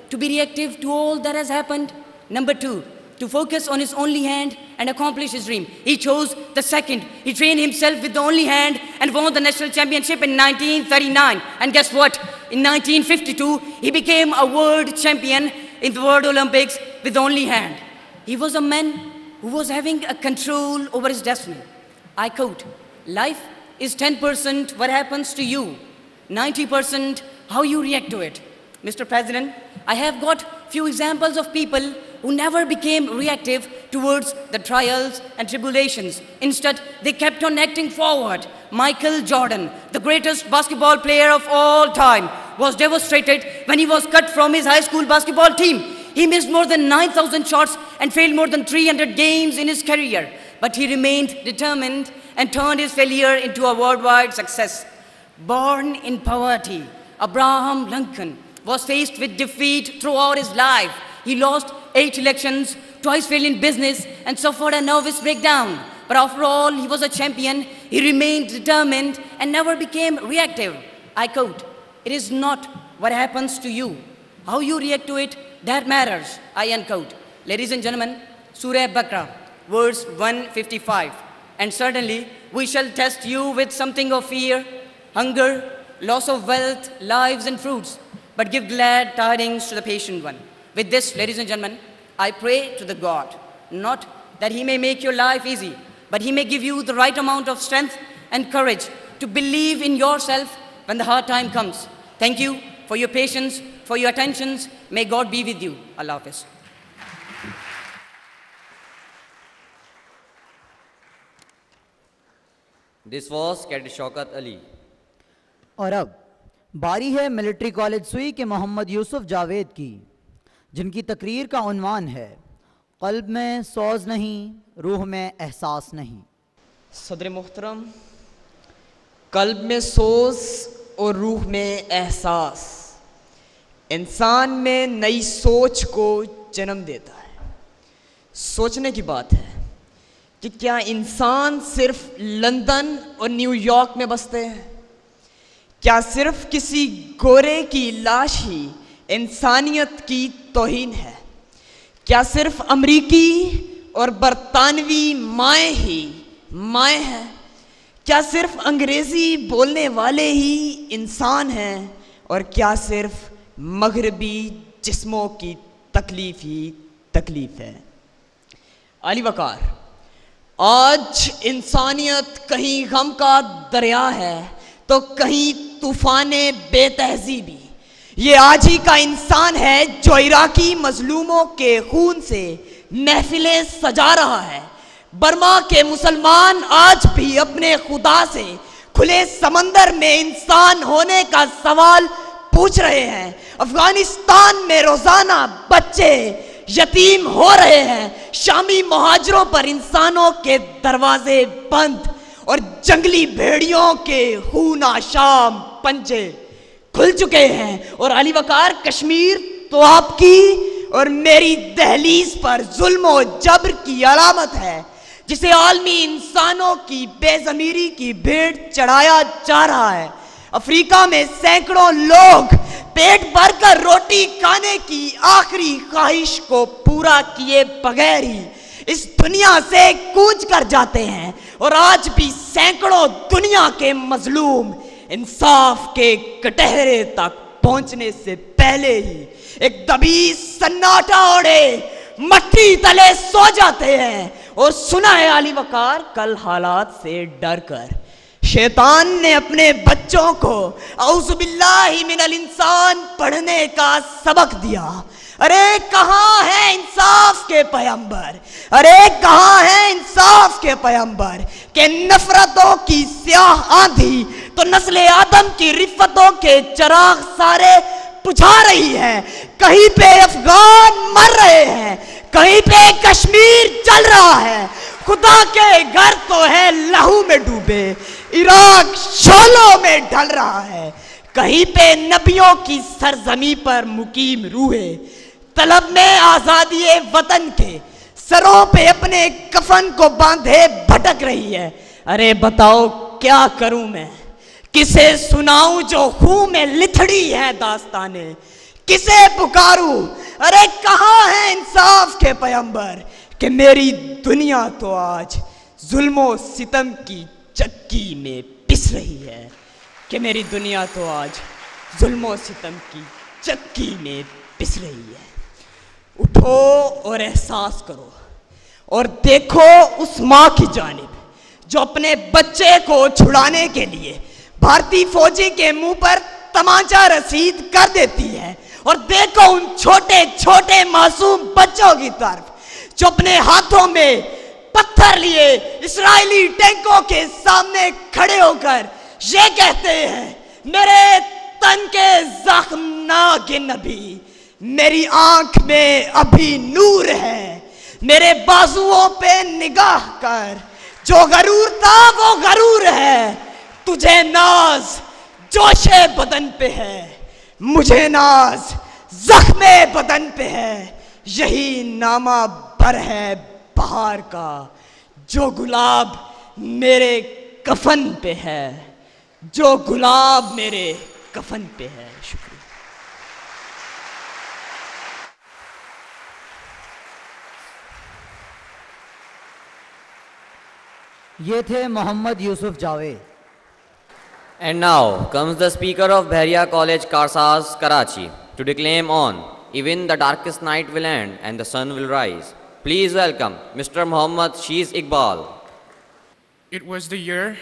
to be reactive to all that has happened. Number 2, to focus on his only hand and accomplish his dream. He chose the second. He trained himself with the only hand and won the national championship in 1939. And guess what? In 1952, he became a world champion in the World Olympics with the only hand. He was a man who was having a control over his destiny. I quote, "Life is 10% what happens to you, 90% how you react to it." Mr. President, I have got few examples of people who never became reactive towards the trials and tribulations. Instead, they kept on acting forward. Michael Jordan, the greatest basketball player of all time, was devastated when he was cut from his high school basketball team. He missed more than 9,000 shots and failed more than 300 games in his career. But he remained determined and turned his failure into a worldwide success. Born in poverty, Abraham Lincoln was faced with defeat throughout his life. He lost 8 elections, twice failed in business, and suffered a nervous breakdown. But after all, he was a champion. He remained determined and never became reactive. I quote, "It is not what happens to you, how you react to it, that matters," I unquote. Ladies and gentlemen, Surah Baqarah, verse 155. "And certainly we shall test you with something of fear, hunger, loss of wealth, lives and fruits, but give glad tidings to the patient one." With this, ladies and gentlemen, I pray to the God, not that he may make your life easy, but he may give you the right amount of strength and courage to believe in yourself when the hard time comes. Thank you for your patience, for your attentions. May God be with you. Allah Hafiz. This was Cadet Shaukat Ali. اور اب باری ہے military college سوئی کے محمد یوسف جاوید کی، جن کی تقریر کا عنوان ہے قلب میں سوز نہیں، روح میں احساس نہیں۔ صدر محترم، قلب میں سوز اور روح میں احساس انسان میں نئی سوچ کو جنم دیتا ہے۔ سوچنے کی بات ہے کہ کیا انسان صرف لندن اور نیو یارک میں بستے ہیں؟ کیا صرف کسی گورے کی لاش ہی انسانیت کی توہین ہے؟ کیا صرف امریکی اور برطانوی مائیں ہی مائیں ہیں؟ کیا صرف انگریزی بولنے والے ہی انسان ہیں؟ اور کیا صرف مغربی جسموں کی تکلیف ہی تکلیف ہے؟ علی وقار، آج انسانیت کہیں غم کا دریا ہے تو کہیں طوفان بے تہذیبی۔ یہ آج ہی کا انسان ہے جو عراقی مظلوموں کے خون سے محفلیں سجا رہا ہے۔ برما کے مسلمان آج بھی اپنے خدا سے کھلے سمندر میں انسان ہونے کا سوال پوچھ رہے ہیں۔ افغانستان میں روزانہ بچے یتیم ہو رہے ہیں۔ شامی مہاجروں پر انسانوں کے دروازے بند اور جنگلی بھیڑیوں کے خون آشام پنجے کھل چکے ہیں۔ اور علی وقار، کشمیر تو آپ کی اور میری دہلیز پر ظلم و جبر کی علامت ہے، جسے عالمی انسانوں کی بے ضمیری کی بھیڑ چڑھایا جا رہا ہے۔ افریقہ میں سینکڑوں لوگ پیٹ بھر کر روٹی کھانے کی آخری خواہش کو پورا کیے بغیر ہی اس دنیا سے کوچ کر جاتے ہیں، اور آج بھی سینکڑوں دنیا کے مظلوم انصاف کے کٹہرے تک پہنچنے سے پہلے ہی ایک دبی سناٹا اوڑے مٹی تلے سو جاتے ہیں۔ اور سنا ہے علی وقار، کل حالات سے ڈر کر شیطان نے اپنے بچوں کو اعوذ باللہ من الانسان پڑھنے کا سبق دیا۔ ارے کہاں ہے انصاف کے پیغمبر؟ ارے کہاں ہے انصاف کے پیغمبر کہ نفرتوں کی سیاہ آندھی تو نسل آدم کی رفتوں کے چراغ سارے بجھا رہی ہے۔ کہیں پہ افغان مر رہے ہیں، کہیں پہ کشمیر جل رہا ہے۔ خدا کے گھر تو ہے لہو میں ڈوبے، عراق شعلوں میں ڈھل رہا ہے۔ کہیں پہ نبیوں کی سرزمین پر مقیم روحیں طلب میں آزادی وطن کے سروں پہ اپنے کفن کو باندھے بھٹک رہی ہے۔ ارے بتاؤ کیا کروں میں، کسے سناؤں جو خون میں لتھڑی ہے داستانیں؟ کسے پکاروں؟ ارے کہاں ہے انصاف کے پیمبر کہ میری دنیا تو آج ظلم و ستم کی چکی میں پس رہی ہے، کہ میری دنیا تو آج ظلم و ستم کی چکی میں پس رہی ہے۔ اٹھو اور احساس کرو اور دیکھو اس ماں کی جانب جو اپنے بچے کو چھڑانے کے لیے بھارتی فوجی کے منہ پر تمانچہ رسید کر دیتی ہے، اور دیکھو ان چھوٹے چھوٹے معصوم بچوں کی طرف جو اپنے ہاتھوں میں پتھر لیے اسرائیلی ٹینکوں کے سامنے کھڑے ہو کر یہ کہتے ہیں، میرے تن کے زخم نہ گن ابھی، میری آنکھ میں ابھی نور ہے، میرے بازوؤں پہ نگاہ کر، جو غرور تھا وہ غرور ہے، تجھے ناز جوش بدن پہ ہے، مجھے ناز زخم بدن پہ ہے، یہی نامہ بر ہے بہار کا، جو گلاب میرے کفن پہ ہے، جو گلاب میرے کفن پہ ہے۔ شکریہ۔ یہ تھے محمد یوسف Javed. And now comes the speaker of Bhairia College, Karsaz, Karachi, to declaim on Even the darkest night will end and the sun will rise. Please welcome Mr. Muhammad Sheez Iqbal. It was the year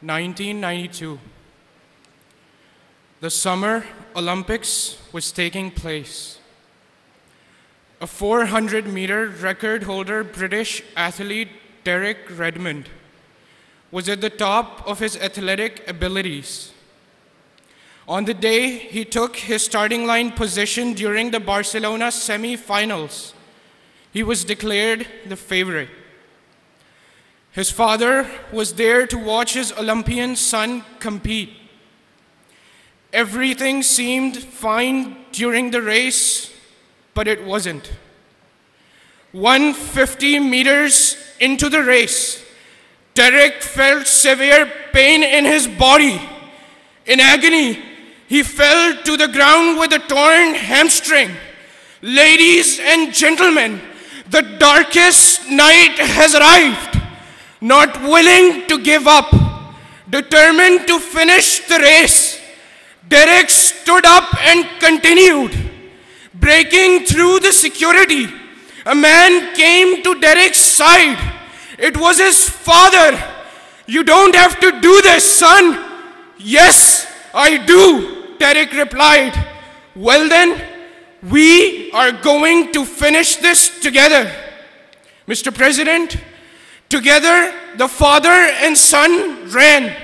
1992. The Summer Olympics was taking place. A 400-meter record holder British athlete Derek Redmond was at the top of his athletic abilities. On the day he took his starting line position during the Barcelona semi-finals, he was declared the favorite. His father was there to watch his Olympian son compete. Everything seemed fine during the race, but it wasn't. 150 meters into the race, Derek felt severe pain in his body. In agony, he fell to the ground with a torn hamstring. Ladies and gentlemen, the darkest night has arrived. Not willing to give up, determined to finish the race, Derek stood up and continued. Breaking through the security, a man came to Derek's side. It was his father. "You don't have to do this, son." "Yes, I do," Derek replied. "Well then, we are going to finish this together." Mr. President, together the father and son ran.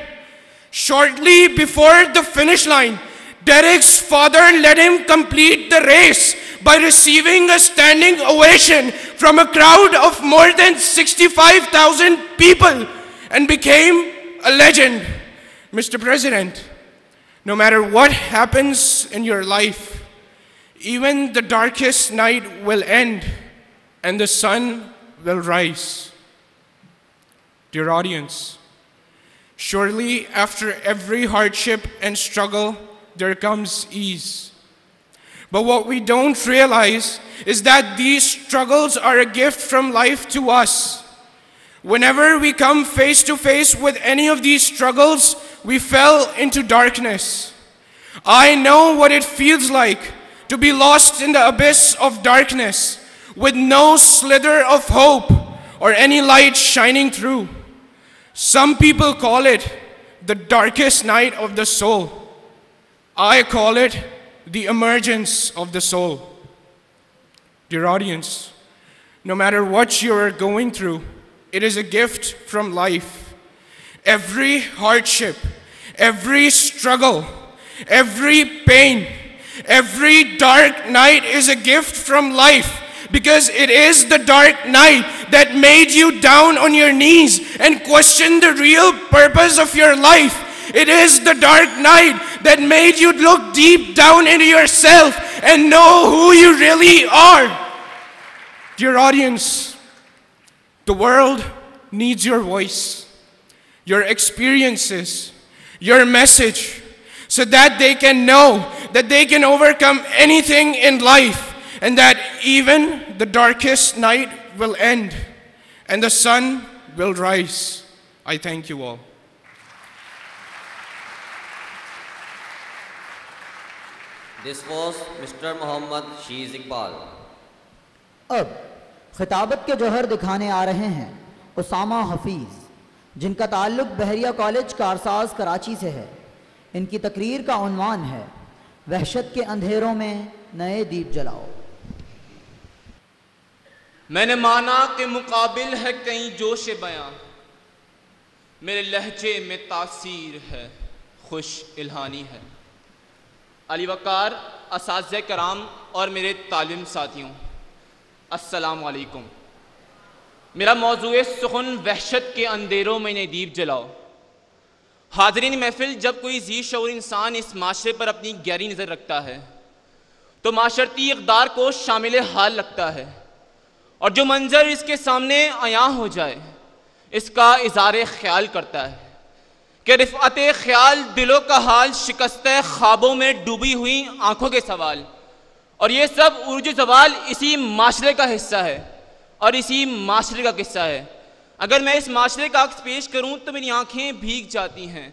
Shortly before the finish line, Derek's father let him complete the race by receiving a standing ovation from a crowd of more than 65,000 people and became a legend. Mr. President, no matter what happens in your life, even the darkest night will end and the sun will rise. Dear audience, surely after every hardship and struggle, there comes ease. But what we don't realize is that these struggles are a gift from life to us. Whenever we come face to face with any of these struggles, we fell into darkness. I know what it feels like to be lost in the abyss of darkness with no slither of hope or any light shining through. Some people call it the darkest night of the soul. I call it the emergence of the soul. Dear audience, no matter what you are going through, it is a gift from life. Every hardship, every struggle, every pain, every dark night is a gift from life, because it is the dark night that made you down on your knees and question the real purpose of your life. It is the dark night that made you look deep down into yourself and know who you really are. Dear audience, the world needs your voice, your experiences, your message. so that they can know that they can overcome anything in life, and that even the darkest night will end and the sun will rise. I thank you all. This was Mr. Muhammad Shiz Iqbal. اب خطابت کے جوہر دکھانے آ رہے ہیں اسامہ حفیظ، جن کا تعلق بحریہ کالج کارساز کراچی سے ہے. ان کی تقریر کا عنوان ہے وحشت کے اندھیروں میں نئے دیپ جلاؤ. میں نے مانا کہ مقابل ہے کہیں جوش بیاں، میرے لہجے میں تاثیر ہے، خوش الہانی ہے. علی وقار، اساتذہ کرام اور میرے طالب ساتھیوں، السلام علیکم. میرا موضوع سخن وحشت کے اندھیروں میں نئے دیپ جلاؤ. حاضرین محفل، جب کوئی ذی شعور انسان اس معاشرے پر اپنی گہری نظر رکھتا ہے تو معاشرتی اقدار کو شامل حال لگتا ہے، اور جو منظر اس کے سامنے عیاں ہو جائے اس کا اظہار خیال کرتا ہے کہ رفعت خیال دلوں کا حال، شکستہ خوابوں میں ڈوبی ہوئی آنکھوں کے سوال، اور یہ سب عروج زوال اسی معاشرے کا حصہ ہے اور اسی معاشرے کا قصہ ہے. اگر میں اس معاشرے کا عکس پیش کروں تو میری آنکھیں بھیگ جاتی ہیں.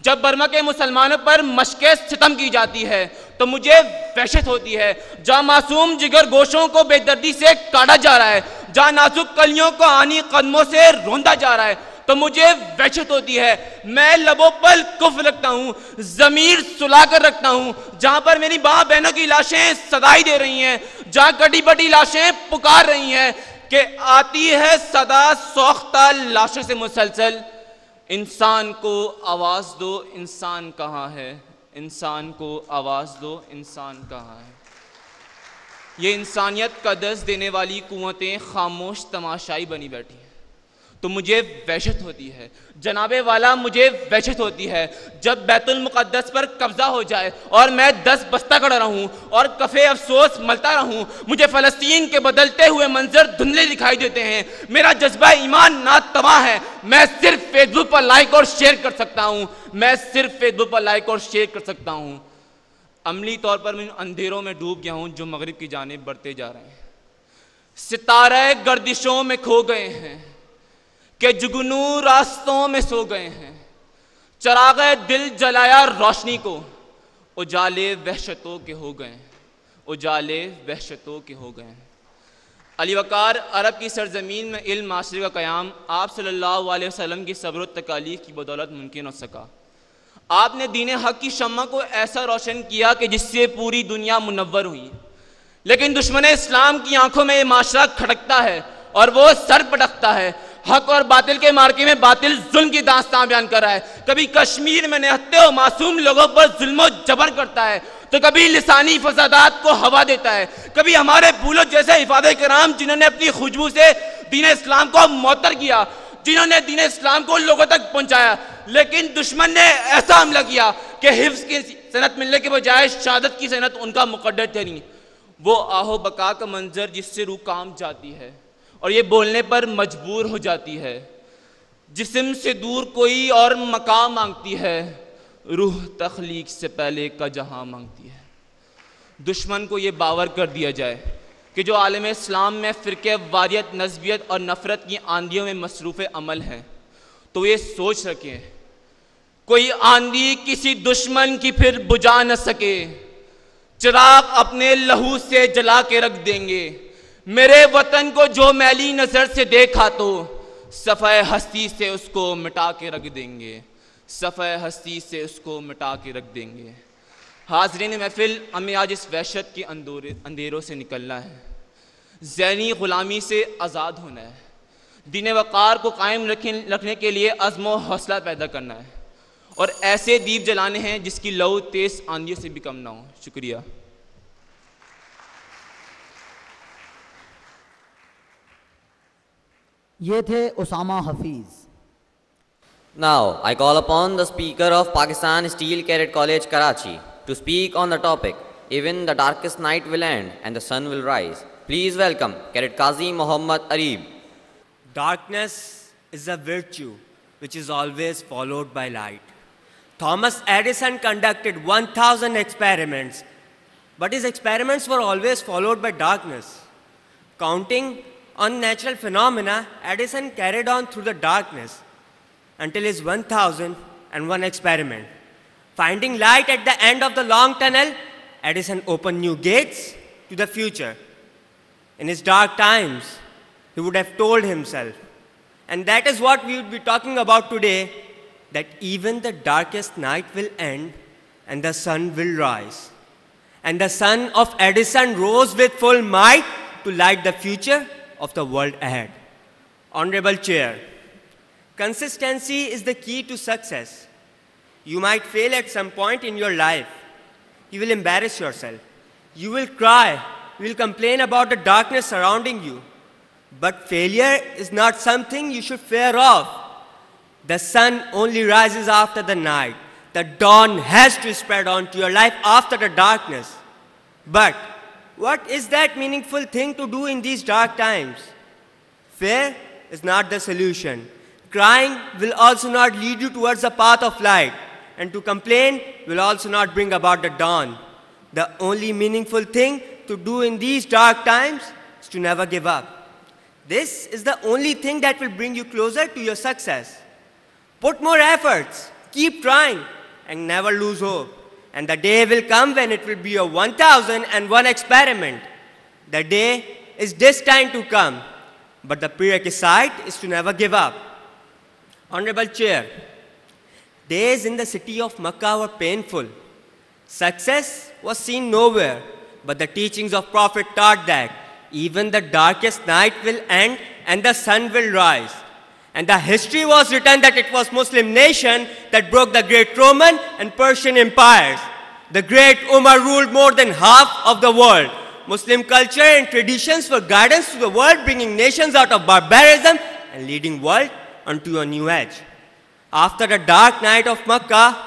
جب برما کے مسلمانوں پر مشق ستم کی جاتی ہے تو مجھے وحشت ہوتی ہے. جہاں معصوم جگر گوشوں کو بے دردی سے کاٹا جا رہا ہے، جہاں نازک کلیوں کو آنی قدموں سے روندا جا رہا ہے تو مجھے وحشت ہوتی ہے. میں لبوں پر کف رکھتا ہوں، ضمیر سلا کر رکھتا ہوں. جہاں پر میری ماں بہنوں کی لاشیں صدائی دے رہی ہیں، جہاں کٹی پٹی لاشیں پکار رہی ہیں کہ آتی ہے صدا سوختہ لاشوں سے مسلسل، انسان کو آواز دو انسان کہاں ہے، انسان کو آواز دو انسان کہاں ہے. یہ انسانیت کا درس دینے والی قوتیں خاموش تماشائی بنی بیٹھی ہیں تو مجھے وحشت ہوتی ہے. جناب والا، مجھے وحشت ہوتی ہے جب بیت المقدس پر قبضہ ہو جائے اور میں 10 بستہ کھڑا رہوں اور کفے افسوس ملتا رہوں. مجھے فلسطین کے بدلتے ہوئے منظر دھندلے دکھائی دیتے ہیں. میرا جذبہ ایمان ناتواں ہے. میں صرف فیس بک پر لائک اور شیئر کر سکتا ہوں. میں صرف فیس بک پر لائک اور شیئر کر سکتا ہوں. عملی طور پر میں اندھیروں میں ڈوب گیا ہوں جو مغرب کی جانب بڑھتے جا رہے ہیں. ستارے گردشوں میں کھو گئے ہیں کہ جگنو راستوں میں سو گئے ہیں. چراغ دل جلایا روشنی کو، اجالے وحشتوں کے ہو گئے ہیں، اجالے وحشتوں کے ہو گئے ہیں. علی وقار، عرب کی سرزمین میں علم معاشرے کا قیام آپ صلی اللہ علیہ وسلم کی صبر و تکالیف کی بدولت ممکن ہو سکا. آپ نے دین حق کی شمع کو ایسا روشن کیا کہ جس سے پوری دنیا منور ہوئی. لیکن دشمن اسلام کی آنکھوں میں یہ معاشرہ کھٹکتا ہے اور وہ سر پٹکتا ہے. حق اور باطل کے مارکے میں باطل ظلم کی داستان بیان کر رہا ہے. کبھی کشمیر میں نہتے و معصوم لوگوں پر ظلم و جبر کرتا ہے تو کبھی لسانی فسادات کو ہوا دیتا ہے. کبھی ہمارے پھولوں جیسے حفاظ کرام جنہوں نے اپنی خوشبو سے دین اسلام کو معطر کیا، جنہوں نے دین اسلام کو لوگوں تک پہنچایا، لیکن دشمن نے ایسا حملہ کیا کہ حفظ کی صنعت ملنے کے بجائے شہادت کی صنعت ان کا مقدر ٹھہری. وہ آہو بقا کا منظر جس سے روح کام جاتی ہے اور یہ بولنے پر مجبور ہو جاتی ہے. جسم سے دور کوئی اور مقام مانگتی ہے، روح تخلیق سے پہلے کا جہاں مانگتی ہے. دشمن کو یہ باور کر دیا جائے کہ جو عالم اسلام میں فرقہ واریت، نسبیت اور نفرت کی آندھیوں میں مصروف عمل ہیں تو یہ سوچ رکھیں کوئی آندھی کسی دشمن کی پھر بجھا نہ سکے. چراغ اپنے لہو سے جلا کے رکھ دیں گے. میرے وطن کو جو میلی نظر سے دیکھا تو صفحہ ہستی سے اس کو مٹا کے رکھ دیں گے، صفحہ ہستی سے اس کو مٹا کے رکھ دیں گے. حاضرین محفل، ہمیں آج اس وحشت کے اندھیروں سے نکلنا ہے، ذہنی غلامی سے آزاد ہونا ہے، دین وقار کو قائم رکھنے کے لیے عزم و حوصلہ پیدا کرنا ہے اور ایسے دیپ جلانے ہیں جس کی لو تیز آندھیوں سے بھی کم نہ ہو. شکریہ. یہ تھے Usama Hafeez. Now, I call upon the Speaker of Pakistan Steel Cadet College, Karachi, to speak on the topic, Even the darkest night will end and the sun will rise. Please welcome Cadet Qazi Muhammad Areeb. Darkness is a virtue which is always followed by light. Thomas Edison conducted 1,000 experiments, but his experiments were always followed by darkness. Counting on natural phenomena, Edison carried on through the darkness until his 1,001 experiment. Finding light at the end of the long tunnel, Edison opened new gates to the future. In his dark times, he would have told himself, and that is what we would be talking about today, that even the darkest night will end and the sun will rise. And the son of Edison rose with full might to light the future of the world ahead. Honorable Chair, consistency is the key to success. You might fail at some point in your life. You will embarrass yourself. You will cry. You will complain about the darkness surrounding you. But failure is not something you should fear of. The sun only rises after the night. The dawn has to spread onto your life after the darkness. But what is that meaningful thing to do in these dark times? Fear is not the solution. Crying will also not lead you towards the path of light. And to complain will also not bring about the dawn. The only meaningful thing to do in these dark times is to never give up. This is the only thing that will bring you closer to your success. Put more efforts, keep trying, and never lose hope. And the day will come when it will be your 1,001 experiment. The day is destined to come, but the prerequisite is to never give up. Honorable Chair, days in the city of Makkah were painful. Success was seen nowhere, but the teachings of Prophet taught that even the darkest night will end and the sun will rise. And the history was written that it was Muslim nation that broke the great Roman and Persian empires. The great Umar ruled more than half of the world. Muslim culture and traditions were guidance to the world, bringing nations out of barbarism and leading world onto a new edge. After the dark night of Makkah,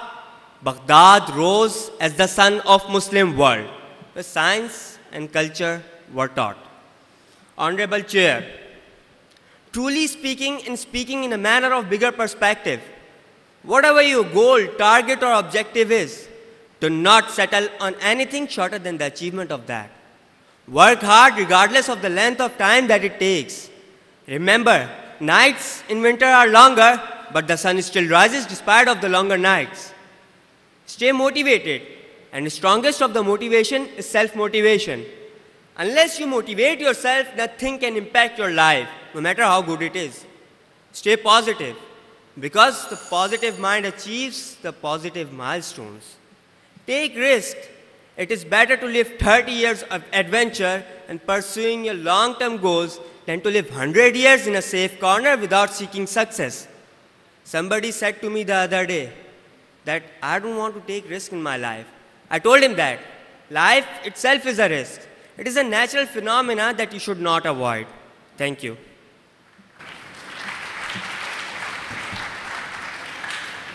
Baghdad rose as the sun of Muslim world, where science and culture were taught. Honorable Chair, truly speaking in a manner of bigger perspective, whatever your goal, target or objective is, do not settle on anything shorter than the achievement of that. Work hard regardless of the length of time that it takes. Remember, nights in winter are longer, but the sun still rises despite of the longer nights. Stay motivated, and the strongest of the motivation is self-motivation. Unless you motivate yourself, nothing can impact your life, no matter how good it is. Stay positive, because the positive mind achieves the positive milestones. Take risk. It is better to live 30 years of adventure and pursuing your long-term goals than to live 100 years in a safe corner without seeking success. Somebody said to me the other day that I don't want to take risk in my life. I told him that life itself is a risk. It is a natural phenomena that you should not avoid. Thank you.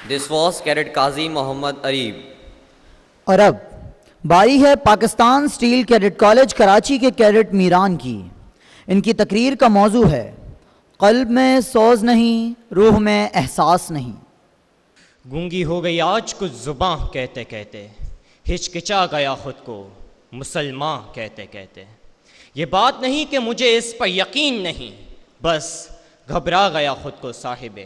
This was Cadet Qazi Muhammad Areeb. और अब बारी है Pakistan steel cadet college Karachi के cadet Miran की। इनकी तकरीर का मौजू है क़ल्ब में सोज नहीं, रूह में एहसास नहीं। गूंगी हो गई आज कुछ ज़ुबां कहते कहते, हिचकिचा गया ख़ुद को मुसलमान कहते कहते। ये बात नहीं कि मुझे इस पर यकीन नहीं, बस घबरा गया ख़ुद को साहिब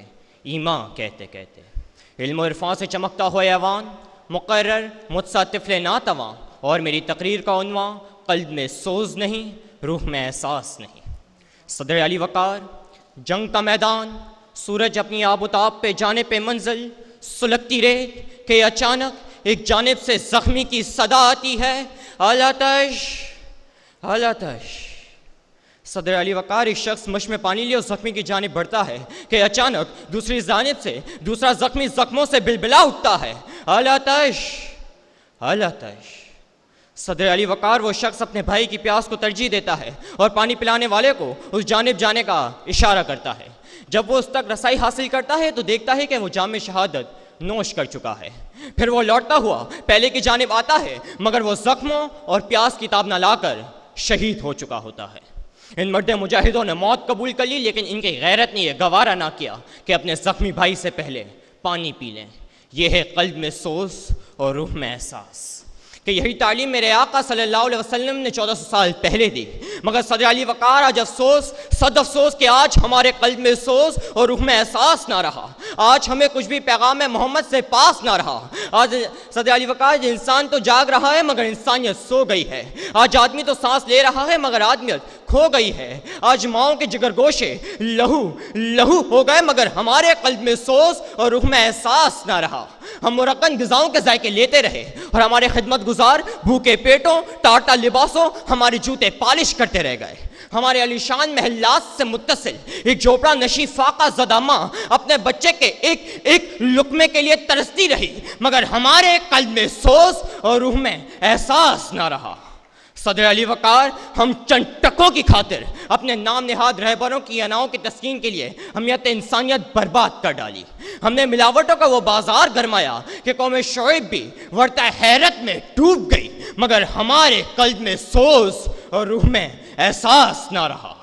ईमान कहते कहते। इल्म इरफान से चमकता हुआ ऐवान, मुकर्रर मुझसा तिफ़ले नातवां, और मेरी तकरीर का उन्वान क़ल्ब में सोज नहीं, रूह में एहसास नहीं। सदर अली वक़ार, जंग का मैदान, सूरज अपनी आबोताब पे जाने पे मंजिल, सुलगती रेत के अचानक एक जानिब से ज़ख्मी की सदा आती है, आलातश आलातश। सदर अली वक़ार, एक शख्स मुश्क में पानी लिए उस ज़ख्मी की जानिब बढ़ता है कि अचानक दूसरी जानिब से दूसरा ज़ख्मी ज़ख्मों से बिलबिला उठता है, आलातश आलातश। सदर अली वक़ार, वो शख्स अपने भाई की प्यास को तरजीह देता है और पानी पिलाने वाले को उस जानिब जाने का इशारा करता है। जब वो उस तक रसाई हासिल करता है तो देखता है कि वो जाम शहादत नोश कर चुका है। फिर वो लौटता हुआ पहले की जानिब आता है, मगर वो ज़ख्मों और प्यास की ताब न लाकर शहीद हो चुका होता है। इन मर्द मुजाहिदों ने मौत कबूल कर ली, लेकिन इनकी गैरत ने यह गवारा ना किया कि अपने ज़ख्मी भाई से पहले पानी पी लें। یہ ہے قلب میں سوز اور روح میں احساس کہ یہی تعلیم میرے آقا صلی اللہ علیہ وسلم نے 1400 سال پہلے دی، مگر صدر علی وقار آج افسوس، صد افسوس کہ آج ہمارے قلب میں سوز اور روح میں احساس نہ رہا، آج ہمیں کچھ بھی پیغام محمد سے پاس نہ رہا۔ آج صدر علی وقار انسان تو جاگ رہا ہے مگر انسانیت سو گئی ہے، آج آدمی تو سانس لے رہا ہے مگر آدمیت کھو گئی ہے، آج ماؤں کے جگر گوشے لہو ہو گئے مگر ہمارے قلب میں سوز اور روح میں احساس نہ رہا۔ ہم مرکن غذاؤں کے ذائقے لیتے رہے اور ہمارے خدمت گزار بھوکے پیٹوں ٹاٹا لباسوں ہمارے جوتے پالش کرتے رہ گئے۔ ہمارے علی شان محلات سے متصل ایک جھوپڑا نشی فاقہ زدہ ماں اپنے بچے کے ایک لقمے کے لیے ترستی رہی مگر ہمارے قلب میں سوز اور روح میں احساس نہ رہا۔ صدر علی وقار، ہم چند ٹکوں کی خاطر اپنے نام نہاد رہبروں کی اناؤں کی تسکین کے لیے ہمیت انسانیت برباد کر ڈالی۔ ہم نے ملاوٹوں کا وہ بازار گرمایا کہ قوم شعیب بھی ورطہ حیرت میں ڈوب گئی مگر ہمارے قلب میں سوز اور روح میں احساس نہ رہا۔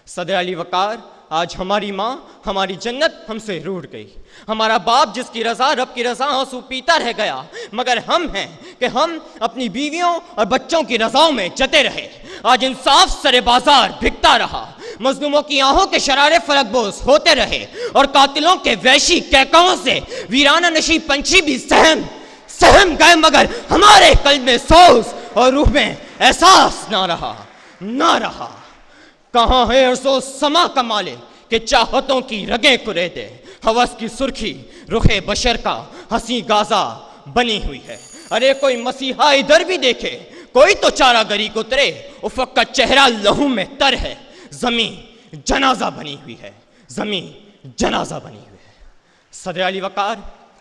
صدر علی وقار، آج ہماری ماں، ہماری جنت ہم سے روٹ گئی، ہمارا باپ جس کی رضا رب کی رضا آنسو پیتا رہ گیا مگر ہم ہیں کہ ہم اپنی بیویوں اور بچوں کی رضاؤں میں جتے رہے۔ آج انصاف سر بازار بھگتا رہا، مظلوموں کی آہوں کے شرارے فلک بوز ہوتے رہے اور قاتلوں کے وحشی کہکہوں سے ویرانہ نشی پنچھی بھی سہم گئے مگر ہمارے قلب میں سوز اور روح میں احساس نہ رہا۔ کہاں ہے عرض و سما کا مالک کہ چاہتوں کی رگیں کرے دے، ہوس کی سرخی رخ بشر کا ہنسی گازا بنی ہوئی ہے۔ ارے کوئی مسیحا ادھر بھی دیکھے، کوئی تو چارہ گری کو ترے، افق کا چہرہ لہو میں تر ہے، زمین جنازہ بنی ہوئی ہے، زمین جنازہ بنی ہوئی ہے۔ صدر علی وقار،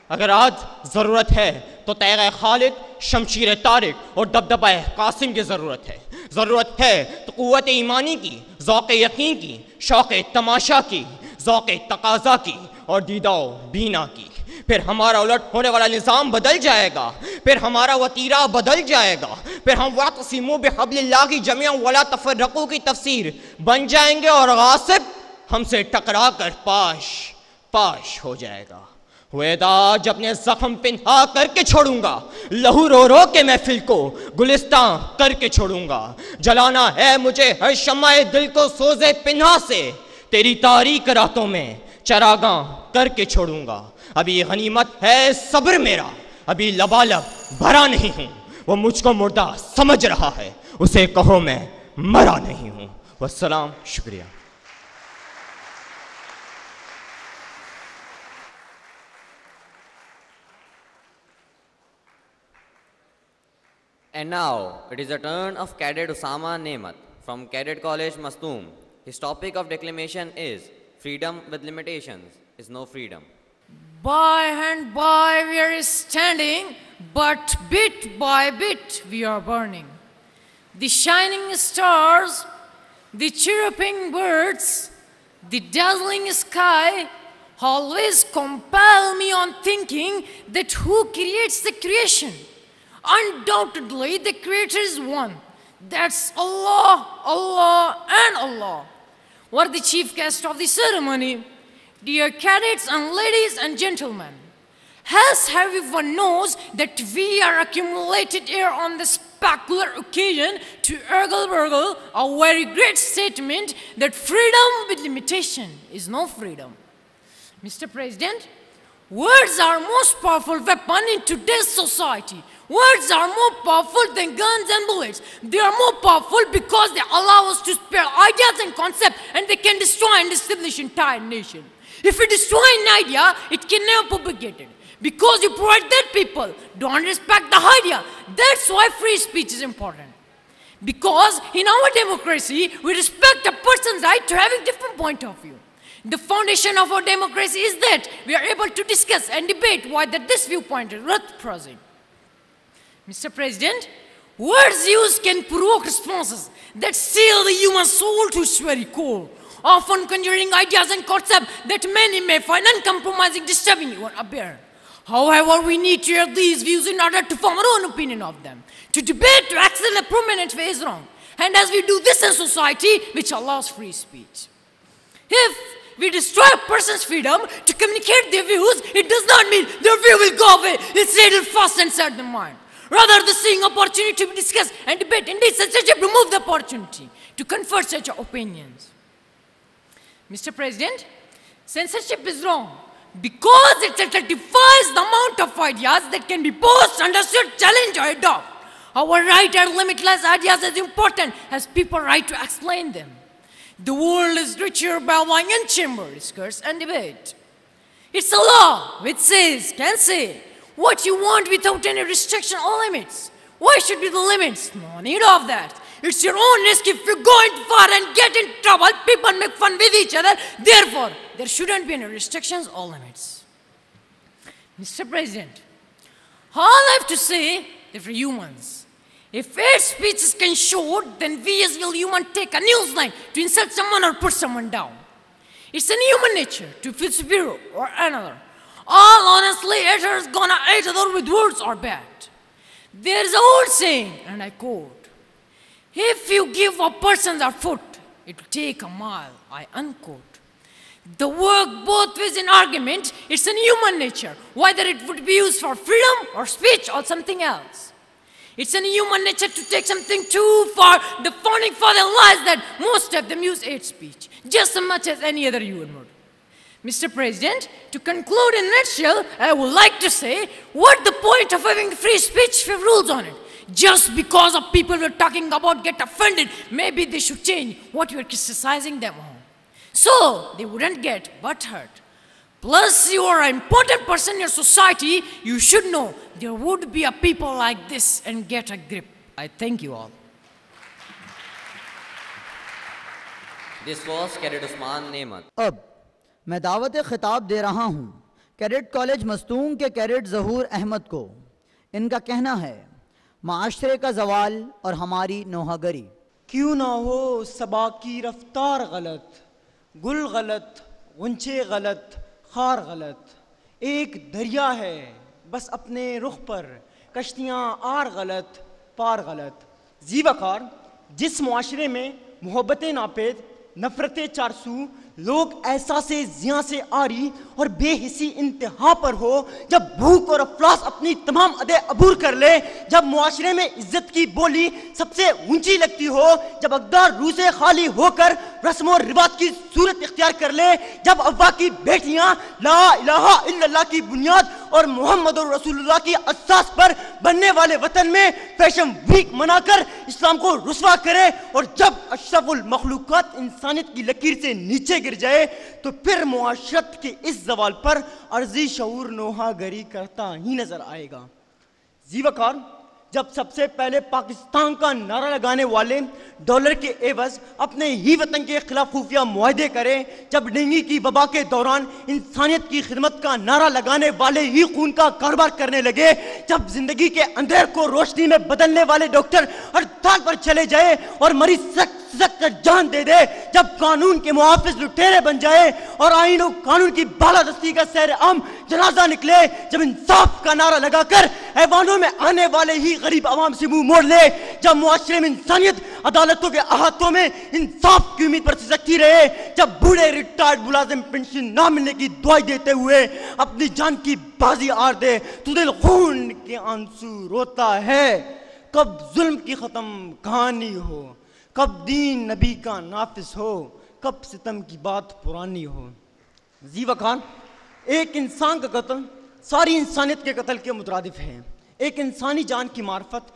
اگر آج ضرورت ہے تو تیغ خالد، شمشیر طارق اور دبدبہ قاسم کی ضرورت ہے، ضرورت ہے تو قوت ایمانی کی، ذوق یقین کی، شوق تماشا کی، ذوق تقاضا کی اور دیدہ و بینا کی۔ پھر ہمارا الٹ ہونے والا نظام بدل جائے گا، پھر ہمارا وتیرہ بدل جائے گا، پھر ہم واعتصموا بحبل اللہ جميعا ولا تفرقوا کی تفسیر بن جائیں گے اور غاصب ہم سے ٹکرا کر پاش ہو جائے گا۔ ویداج اپنے زخم پنہا کر کے چھوڑوں گا، لہو رو رو کے محفل کو گلستان کر کے چھوڑوں گا۔ جلانا ہے مجھے ہر شمع دل کو سوزے پنہا سے، تیری تاریک راتوں میں چراغاں کر کے چھوڑوں گا۔ ابھی غنیمت ہے صبر میرا، ابھی لبالب بھرا نہیں ہوں، وہ مجھ کو مردہ سمجھ رہا ہے، اسے کہو میں مرا نہیں ہوں۔ والسلام، شکریہ۔ And now, it is the turn of Cadet Usama Nemat from Cadet College, Mastoom. His topic of declamation is Freedom with Limitations is No Freedom. By and by we are standing, but bit by bit we are burning. The shining stars, the chirping birds, the dazzling sky always compel me on thinking that who creates the creation? Undoubtedly, the Creator is one. That's Allah, Allah, and Allah. What the chief guest of the ceremony, dear cadets and ladies and gentlemen, as everyone knows that we are accumulated here on this peculiar occasion to burgle a very great statement that freedom with limitation is no freedom. Mr. President, words are most powerful weapon in today's society. Words are more powerful than guns and bullets. They are more powerful because they allow us to spare ideas and concepts, and they can destroy and establish entire nation. If you destroy an idea, it can never propagate it. Because you provide that people don't respect the idea. That's why free speech is important. Because in our democracy, we respect a person's right to having different point of view. The foundation of our democracy is that we are able to discuss and debate why that this viewpoint is worth present. Mr. President, words used can provoke responses that seal the human soul to its very core, often conjuring ideas and concepts that many may find uncompromising, disturbing, or aberrant. However, we need to hear these views in order to form our own opinion of them, to debate, to excel a prominent way is wrong. And as we do this in society, which allows free speech. If we destroy a person's freedom to communicate their views, it does not mean their view will go away. Instead, it will fasten inside the mind. Rather, the seeing opportunity to discuss and debate. Indeed, censorship removes the opportunity to confer such opinions. Mr. President, censorship is wrong because it certifies the amount of ideas that can be posed, understood, challenged, or adopted. Our right to limitless ideas is important as people right to explain them. The world is richer by allowing in-chamber discourse and debate. It's a law which says, can say, what you want without any restriction or limits. Why should be the limits? No need of that. It's your own risk if you go in far and get in trouble. People make fun with each other. Therefore, there shouldn't be any restrictions or limits. Mr. President, all I have to say is for humans. If hate speech is censored, then we as well humans take a newsline to insult someone or put someone down. It's in human nature to feel superior or another. All honestly, haters gonna hate other with words or bad. There is an old saying, and I quote, if you give a person a foot, it will take a mile, I unquote. The work both ways in argument, it's in human nature, whether it would be used for freedom or speech or something else. It's in human nature to take something too far. The founding father realized that most of them use hate speech, just as much as any other human would. Mr. President, to conclude in a nutshell, I would like to say, what the point of having free speech if you have rules on it? Just because of people we're talking about get offended, maybe they should change what we're criticizing them on. So they wouldn't get butthurt. Plus, you are an important person in your society, you should know there would be a people like this and get a grip. I thank you all. This was Cadet Usman Nemat. अब मैं दावत खिताब दे रहा हूँ cadet college Mastung के cadet ज़हूर अहमद को। इनका कहना है, माशरे का जवाल और हमारी नोहागरी। क्यों ना हो सबा की रफ्तार गलत, गुल गलत, गुंचे गलत, खार गलत, एक दरिया है बस अपने रुख पर, कश्तियाँ आर गलत, पार गलत। ज़ीवकार, जिस मुआशरे में मोहब्बतें नापेद, नफ़रतें चारसू, लोग एहसासे ज़ियां से आरी और बेहिसी इंतहा पर हो, जब भूख और अफलास अपनी तमाम अदे अबूर कर ले, जब मुआशरे में इज्जत की बोली सबसे ऊंची लगती हो, जब अकदार रूह से खाली होकर रस्म और रिवाज की सूरत इख्तियार कर ले, जब अव्वा की बेटियां ला इलाहा इल्लल्लाह की बुनियाद और मोहम्मद रसूलुल्लाह की असास पर बनने वाले वतन में फैशन वीक मनाकर इस्लाम को रुस्वा करे, और जब अशरफुल मखलूकात इंसानियत की लकीर से नीचे गिर जाए, तो फिर मुआशरत के इस ज़वाल पर अर्जी शऊर नोहागरी करता ही नजर आएगा। ज़ीवकार, जब सबसे पहले पाकिस्तान का नारा लगाने वाले डॉलर के एवज अपने ही वतन के खिलाफ खुफिया मुआहदे करें, जब डेंगू की वबा के दौरान इंसानियत की खिदमत का नारा लगाने वाले ही खून का कारोबार करने लगे, जब जिंदगी के अंधेर को रोशनी में बदलने वाले डॉक्टर हड़ताल पर चले जाए और मरीज सख्त कर जान दे दे, जब कानून के मुहाफिज लुटेरे बन जाए और आईन और कानून की बालादस्ती का सैर आम जनाजा निकले, जब इंसाफ का नारा लगाकर ऐवानों में आने वाले ही गरीब आवाम से मुंह मोड़ ले, जब मुआशरे में इंसानियत अदालतों के अहातों में इंसाफ की उम्मीद पर सिसकती रहे, जब बूढ़े रिटायर्ड मुलाजिम पेंशन ना मिलने की दुआई देते हुए अपनी जान की बाजी आर दे, तो दिल खून के आंसू रोता है। कब जुल्म की खत्म कहानी हो, कब दीन नबी का नाफिस हो, कब सितम की बात पुरानी हो। ज़ीवकार, एक इंसान का कत्ल सारी इंसानियत के कत्ल के मुतरादिफ है। एक इंसानी जान की मार्फत